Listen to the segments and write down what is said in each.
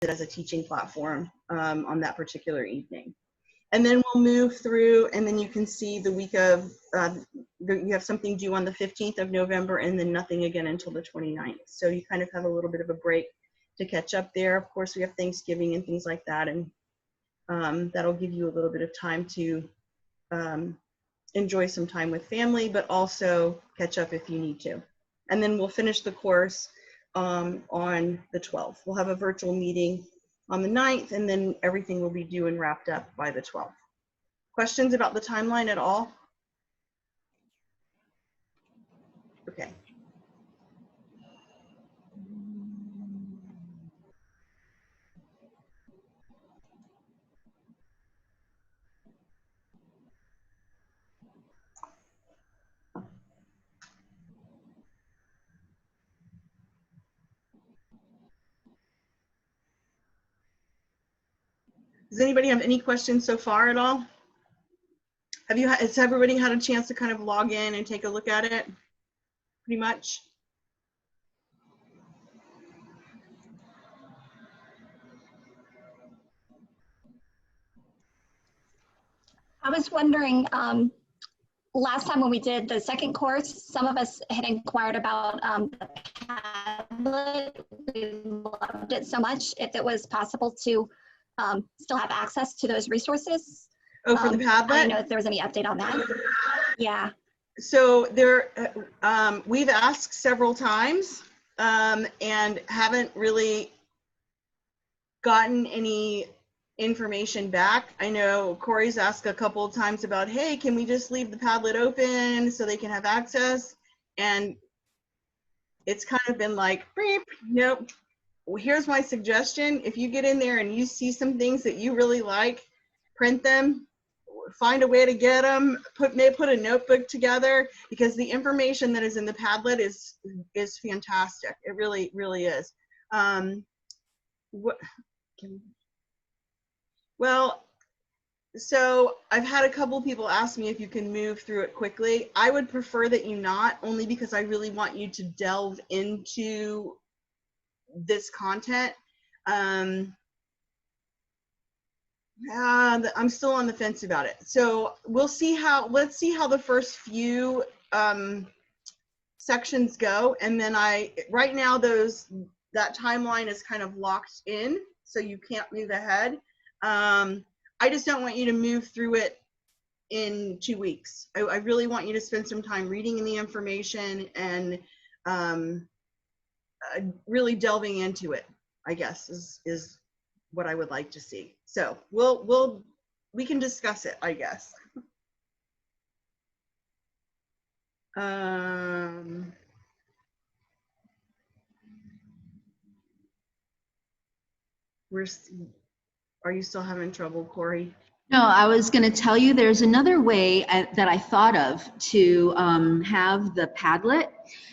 it as a teaching platform on that particular evening. And then we'll move through, and then you can see the week of, you have something due on the 15th of November, and then nothing again until the 29th. So you kind of have a little bit of a break to catch up there. Of course, we have Thanksgiving and things like that, and that'll give you a little bit of time to enjoy some time with family, but also catch up if you need to. And then we'll finish the course on the 12th. We'll have a virtual meeting on the 9th, and then everything will be due and wrapped up by the 12th. Questions about the timeline at all? Okay. Does anybody have any questions so far at all? Has everybody had a chance to kind of log in and take a look at it? Pretty much. I was wondering, last time when we did the second course, some of us had inquired about the Padlet. We loved it so much. If it was possible to still have access to those resources. Oh, for the Padlet? I don't know if there was any update on that. Yeah. So there, we've asked several times and haven't really gotten any information back. I know Corey's asked a couple of times about, hey, can we just leave the Padlet open so they can have access? And it's kind of been like, beep, nope. Well, here's my suggestion. If you get in there and you see some things that you really like, print them, find a way to get them, put a notebook together, because the information that is in the Padlet is fantastic. It really, really is. Well, so I've had a couple people ask me if you can move through it quickly. I would prefer that you not, only because I really want you to delve into this content. I'm still on the fence about it. So let's see how the first few sections go. And then right now that timeline is kind of locked in, so you can't move ahead. I just don't want you to move through it in 2 weeks. I really want you to spend some time reading the information and really delving into it, I guess, is what I would like to see. So we can discuss it, I guess. Are you still having trouble, Corey? No, I was going to tell you there's another way that I thought of to have the Padlet.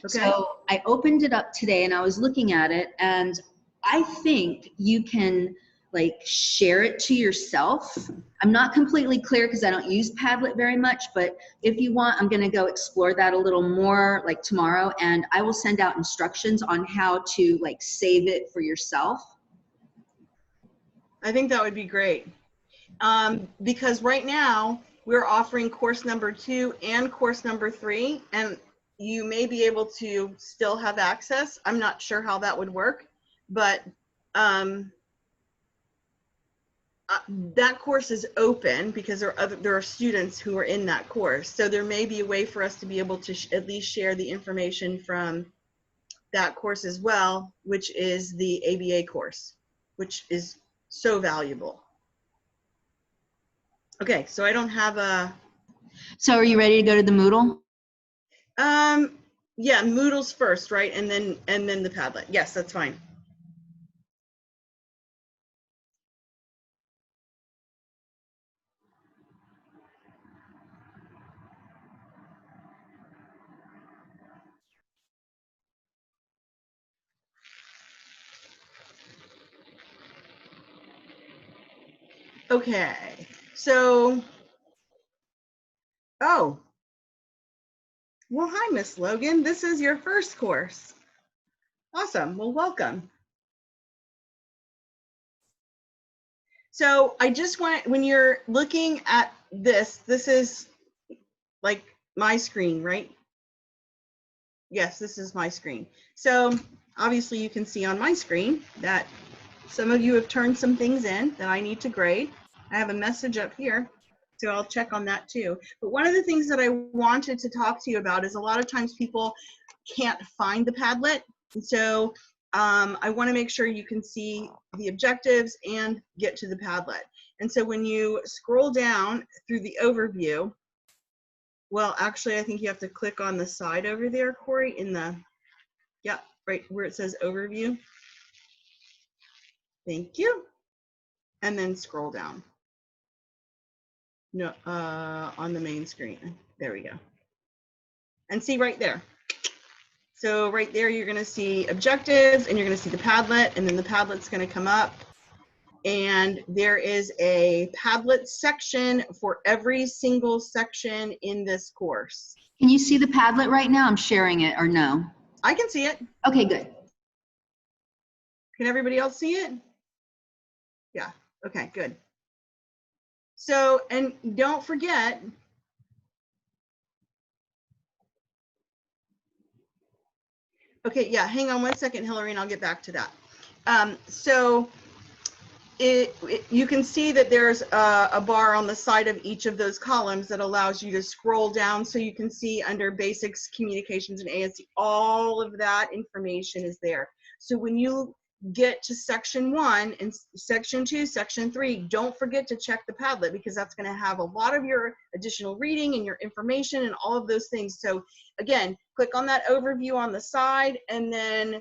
Okay. So I opened it up today and I was looking at it, and I think you can like share it to yourself. I'm not completely clear because I don't use Padlet very much, but if you want, I'm going to go explore that a little more like tomorrow, and I will send out instructions on how to like save it for yourself. I think that would be great. Because right now we're offering course number 2 and course number 3, and you may be able to still have access. I'm not sure how that would work, but that course is open because there are students who are in that course. So there may be a way for us to be able to at least share the information from that course as well, which is the ABA course, which is so valuable. Okay, so I don't have a... So are you ready to go to the Moodle? Yeah, Moodle's first, right? And then the Padlet. Yes, that's fine. Okay, so, oh, well, hi, Miss Logan. This is your first course. Awesome, well, welcome. So I just want, when you're looking at this is like my screen, right? Yes, this is my screen. So obviously you can see on my screen that some of you have turned some things in that I need to grade. I have a message up here, so I'll check on that too. But one of the things that I wanted to talk to you about is a lot of times people can't find the Padlet. And so I want to make sure you can see the objectives and get to the Padlet. And so when you scroll down through the overview, well, actually, I think you have to click on the side over there, Corey, in the, yeah, right where it says overview. Thank you. And then scroll down. No, on the main screen. There we go. And see right there. So right there, you're going to see objectives, and you're going to see the Padlet, and then the Padlet's going to come up. And there is a Padlet section for every single section in this course. Can you see the Padlet right now? I'm sharing it, or no? I can see it. Okay, good. Can everybody else see it? Yeah, okay, good. So, and don't forget, okay, yeah, hang on 1 second, Hillary, and I'll get back to that. So you can see that there's a bar on the side of each of those columns that allows you to scroll down, so you can see under basics, communications, and ASD, all of that information is there. So when you get to section 1 and section 2, section 3, don't forget to check the Padlet, because that's going to have a lot of your additional reading and your information and all of those things. So again, click on that overview on the side, and then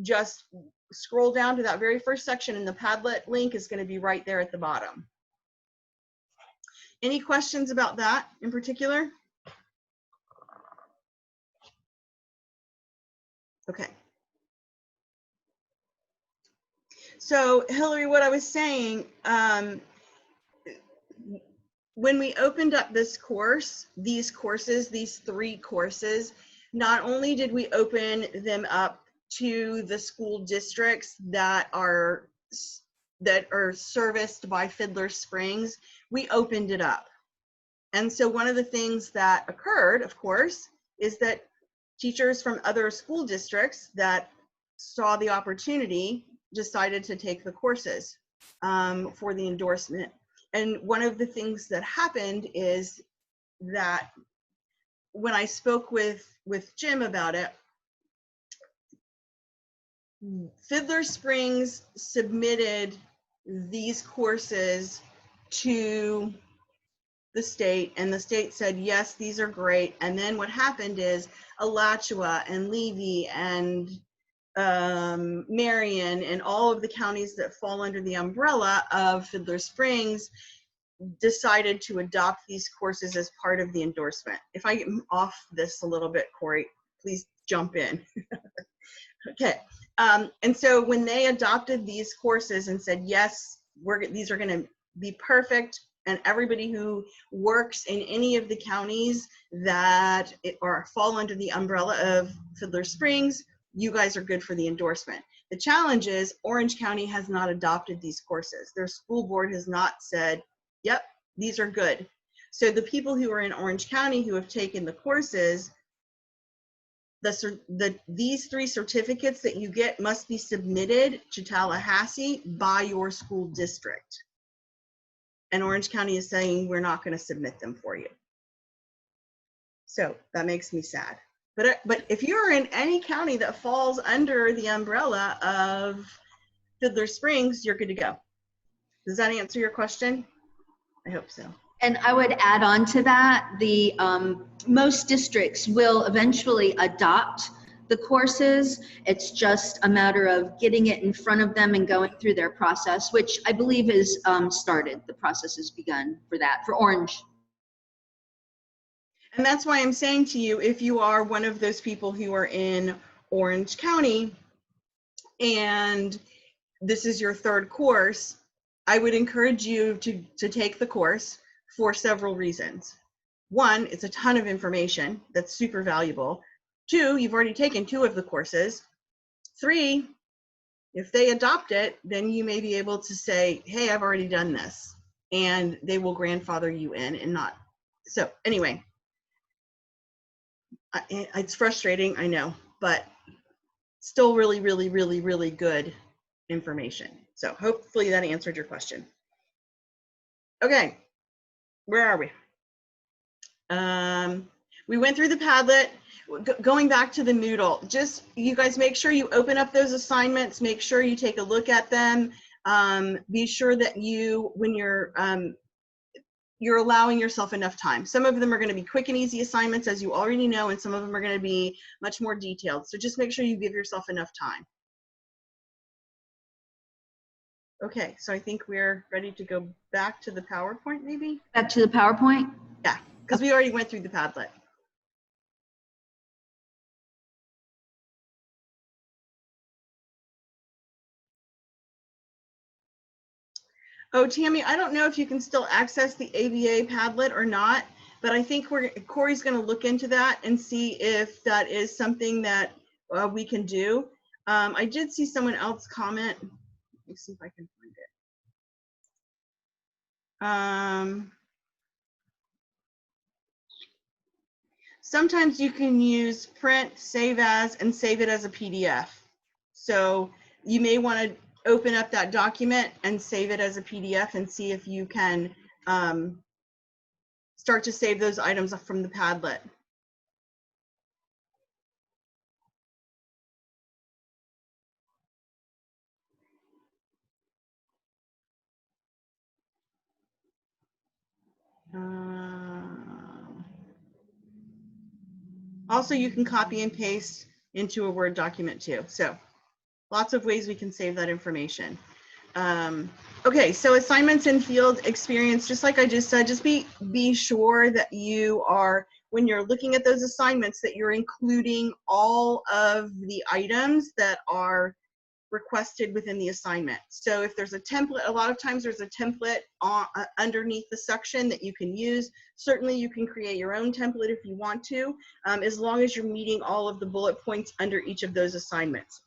just scroll down to that very first section, and the Padlet link is going to be right there at the bottom. Any questions about that in particular? Okay. So Hillary, what I was saying, when we opened up this course, these 3 courses, not only did we open them up to the school districts that are serviced by Fiddler Springs, we opened it up. And so one of the things that occurred, of course, is that teachers from other school districts that saw the opportunity decided to take the courses for the endorsement. And one of the things that happened is that when I spoke with Jim about it, Fiddler Springs submitted these courses to the state, and the state said, yes, these are great. And then what happened is Alachua and Levy and Marion and all of the counties that fall under the umbrella of Fiddler Springs decided to adopt these courses as part of the endorsement. If I get off this a little bit, Corey, please jump in. Okay. And so when they adopted these courses and said, yes, these are going to be perfect, and everybody who works in any of the counties that fall under the umbrella of Fiddler Springs, you guys are good for the endorsement. The challenge is Orange County has not adopted these courses. Their school board has not said, yep, these are good. So the people who are in Orange County who have taken the courses, these 3 certificates that you get must be submitted to Tallahassee by your school district. And Orange County is saying, we're not going to submit them for you. So that makes me sad. But if you're in any county that falls under the umbrella of Fiddler Springs, you're good to go. Does that answer your question? I hope so. And I would add on to that, the most districts will eventually adopt the courses. It's just a matter of getting it in front of them and going through their process, which I believe is started. The process has begun for that, for Orange. And that's why I'm saying to you, if you are one of those people who are in Orange County and this is your 3rd course, I would encourage you to take the course for several reasons. 1, it's a ton of information that's super valuable. 2, you've already taken 2 of the courses. 3, If they adopt it, then you may be able to say, hey, I've already done this, and they will grandfather you in and not. So anyway, it's frustrating, I know, but still really, really, really, really good information. So hopefully that answered your question. Okay, where are we? We went through the Padlet. Going back to the Moodle, just you guys make sure you open up those assignments, make sure you take a look at them. Be sure that you, when you're allowing yourself enough time. Some of them are going to be quick and easy assignments, as you already know, and some of them are going to be much more detailed. So just make sure you give yourself enough time. Okay, so I think we're ready to go back to the PowerPoint, maybe? Back to the PowerPoint? Yeah, because we already went through the Padlet. Oh, Tammy, I don't know if you can still access the ABA Padlet or not, but I think Corey's going to look into that and see if that is something that we can do. I did see someone else comment. Let me see if I can find it. Sometimes you can use print, save as, and save it as a PDF. So you may want to open up that document and save it as a PDF and see if you can start to save those items from the Padlet. Also, you can copy and paste into a Word document too. So lots of ways we can save that information. Okay, so assignments and field experience, just like I just said, just be sure that you are, when you're looking at those assignments, that you're including all of the items that are requested within the assignment. So if there's a template, a lot of times there's a template underneath the section that you can use. Certainly you can create your own template if you want to, as long as you're meeting all of the bullet points under each of those assignments.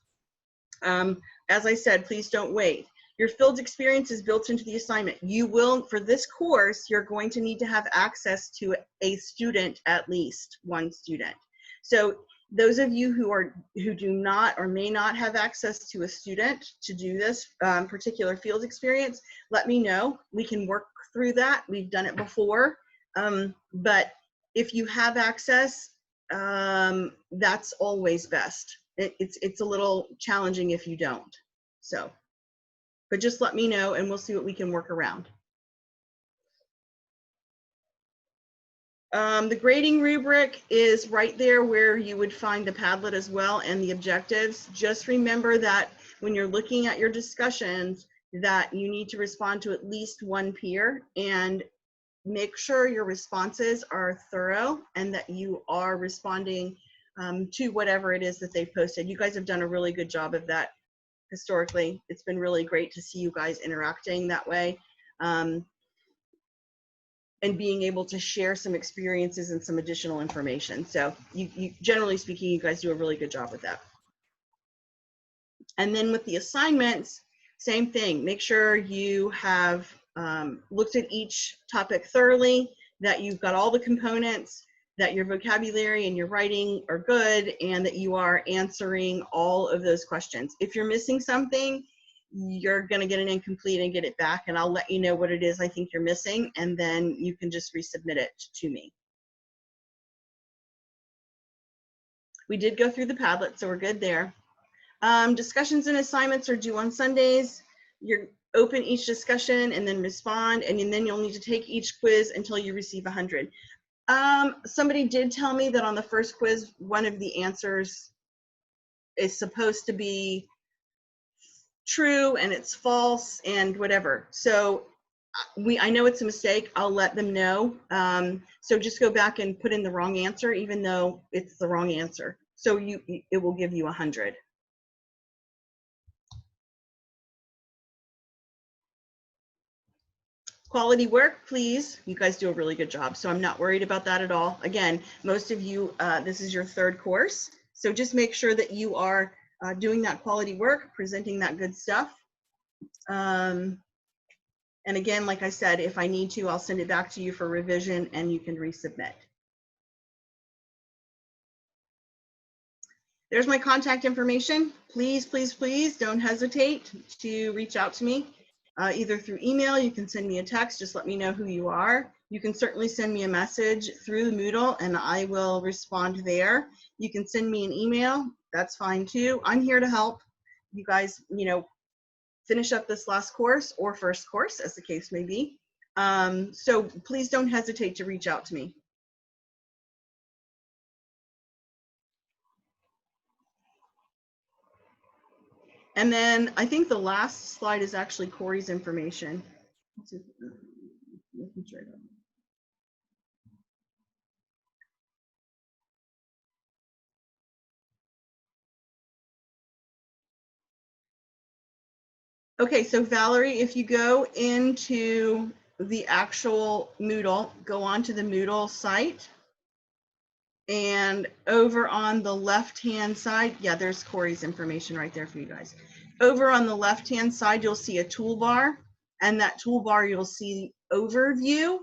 As I said, please don't wait. Your field experience is built into the assignment. You will, for this course, you're going to need to have access to a student, at least one student. So those of you who do not or may not have access to a student to do this particular field experience, let me know. We can work through that. We've done it before. But if you have access, that's always best. It's a little challenging if you don't. So, but just let me know and we'll see what we can work around. The grading rubric is right there where you would find the Padlet as well and the objectives. Just remember that when you're looking at your discussions that you need to respond to at least one peer, and make sure your responses are thorough and that you are responding to whatever it is that they've posted. You guys have done a really good job of that historically. It's been really great to see you guys interacting that way. And being able to share some experiences and some additional information. So you generally speaking, you guys do a really good job with that. And then with the assignments, same thing. Make sure you have looked at each topic thoroughly, that you've got all the components, that your vocabulary and your writing are good, and that you are answering all of those questions. If you're missing something, you're going to get an incomplete and get it back, and I'll let you know what it is I think you're missing, and then you can just resubmit it to me. We did go through the Padlet, so we're good there. Discussions and assignments are due on Sundays. You're open each discussion and then respond, and then you'll need to take each quiz until you receive 100. Somebody did tell me that on the first quiz, one of the answers is supposed to be true and it's false and whatever. So I know it's a mistake. I'll let them know. So just go back and put in the wrong answer, even though it's the wrong answer. So it will give you 100. Quality work, please. You guys do a really good job, so I'm not worried about that at all. Again, most of you, this is your third course, so just make sure that you are doing that quality work, presenting that good stuff. And again, like I said, if I need to, I'll send it back to you for revision and you can resubmit. There's my contact information. Please, please, please don't hesitate to reach out to me, either through email. You can send me a text, just let me know who you are. You can certainly send me a message through Moodle and I will respond there. You can send me an email, that's fine too. I'm here to help you guys, you know, finish up this last course or first course, as the case may be. So please don't hesitate to reach out to me. And then I think the last slide is actually Corey's information. Okay, so Valerie, if you go into the actual Moodle, go onto the Moodle site, and over on the left-hand side, yeah, there's Corey's information right there for you guys. Over on the left-hand side, you'll see a toolbar, and that toolbar, you'll see Overview.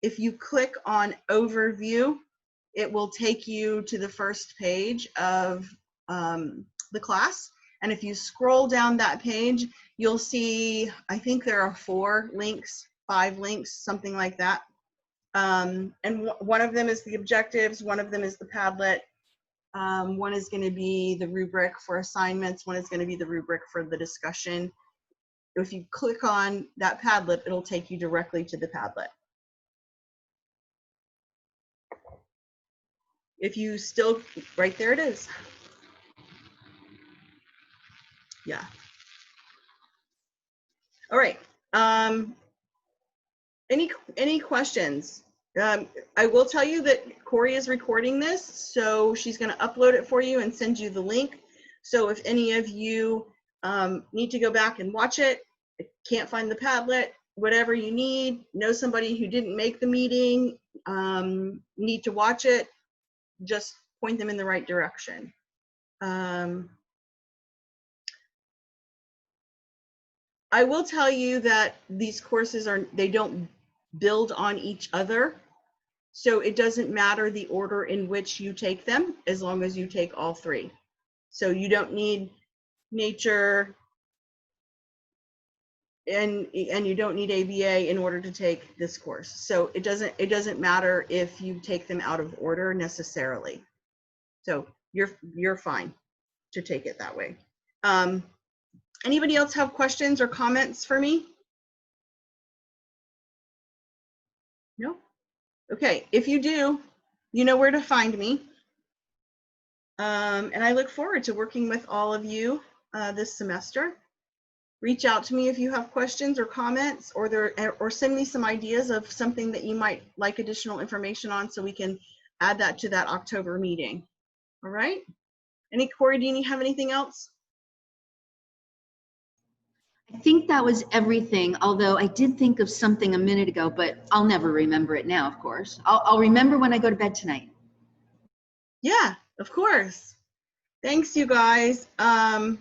If you click on Overview, it will take you to the first page of the class. And if you scroll down that page, you'll see, I think there are 4 links, 5 links, something like that. And one of them is the objectives, one of them is the Padlet, one is going to be the rubric for assignments, one is going to be the rubric for the discussion. If you click on that Padlet, it'll take you directly to the Padlet. If you still, right there it is. Yeah. All right. Any questions? I will tell you that Corey is recording this, so she's going to upload it for you and send you the link. So if any of you need to go back and watch it, can't find the Padlet, whatever you need, know somebody who didn't make the meeting, need to watch it, just point them in the right direction. I will tell you that these courses they don't build on each other. So it doesn't matter the order in which you take them, as long as you take all 3. So you don't need nature and you don't need ABA in order to take this course. So it doesn't matter if you take them out of order necessarily. So you're fine to take it that way. Anybody else have questions or comments for me? No? Okay, if you do, you know where to find me. And I look forward to working with all of you this semester. Reach out to me if you have questions or comments, or send me some ideas of something that you might like additional information on so we can add that to that October meeting. All right? Corey, do you have anything else? I think that was everything, although I did think of something a minute ago, but I'll never remember it now, of course. I'll remember when I go to bed tonight. Yeah, of course. Thanks, you guys. I'm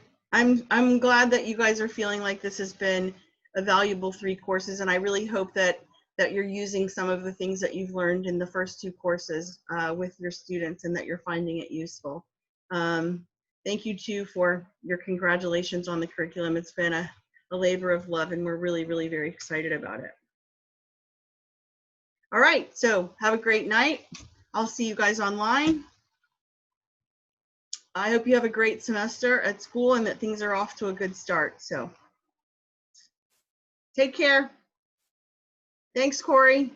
glad that you guys are feeling like this has been a valuable 3 courses, and I really hope that you're using some of the things that you've learned in the first 2 courses with your students, and that you're finding it useful. Thank you too for your congratulations on the curriculum. It's been a labor of love, and we're really, really very excited about it. All right, so have a great night. I'll see you guys online. I hope you have a great semester at school and that things are off to a good start. So take care. Thanks, Corey.